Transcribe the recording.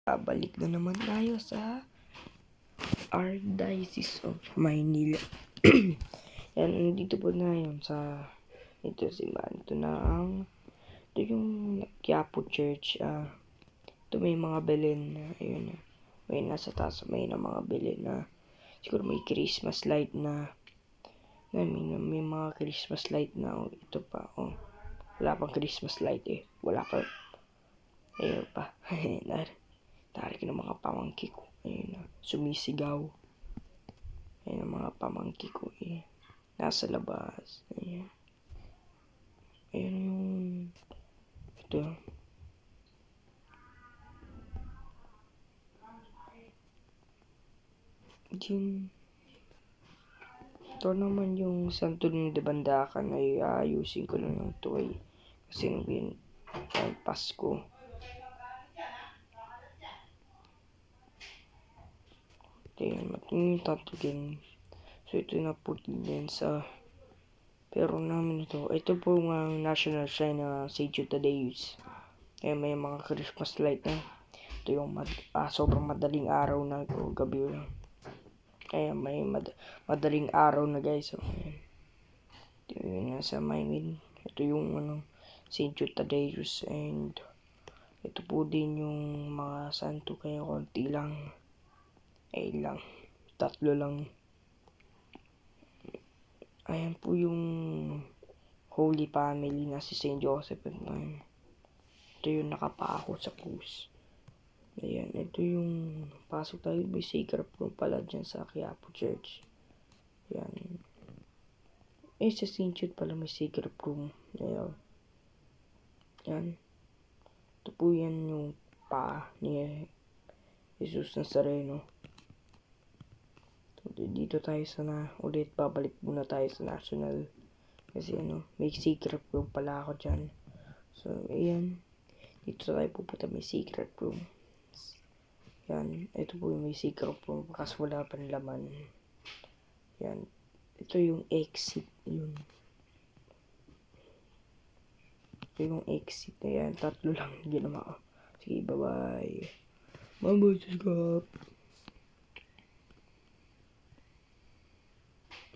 Balik na naman tayo sa Archdiocese of Maynila. Yan, nandito po na yun sa ito yung Quiapo Church. Ito may mga belen na ayun na. May nasa taas may na mga belen na siguro may Christmas light na. May mga Christmas light na. Ito pa. Wala pang Christmas light eh. Wala pa. Ayun pa. Tarik ng mga pamangkin ko. Ayun na, sumisigaw. Ayun ang mga pamangkin ko eh. Nasa labas. Ayun. Ayun yung... Ito. Yung... Ito naman yung Santo de Bandacan ay ayusin ko lang yung ito eh. Kasi nung Pasko. Ayan, yung tatugin. So, ito na po din sa pero namin ito. Ito po ang National Shrine na St. Tadeus. Ayan, may mga Christmas light na. Ito yung sobrang madaling araw na o gabi lang. Ayan, may madaling araw na guys. So, ayan. Ito yung nasa Maynila. Ito yung St. Tadeus. And ito po din yung mga santo kaya konti lang. Ayun lang. 3 lang. Ayan po yung Holy Family na si St. Joseph at Mary. Ito yung nakapako sa krus. Ayan, ito yung pasok tayo. May sacred room pala dyan sa Quiapo Church. Ayan. Sa St. Jude pala may sacred room. Ayan. Ayan. Ito po yan yung paa ni Jesus Nazareno. Dito tayo ulit babalik muna tayo sa National kasi may secret room pala ako dyan. So ayan, dito tayo pupunta, may secret room. Yan, ito po yung may secret room kasi wala pang laman. Yan, ito yung exit yun. Ito yung exit. Ayan, 3 lang ginawa ko. Sige, bye bye. Bye bye, subscribe.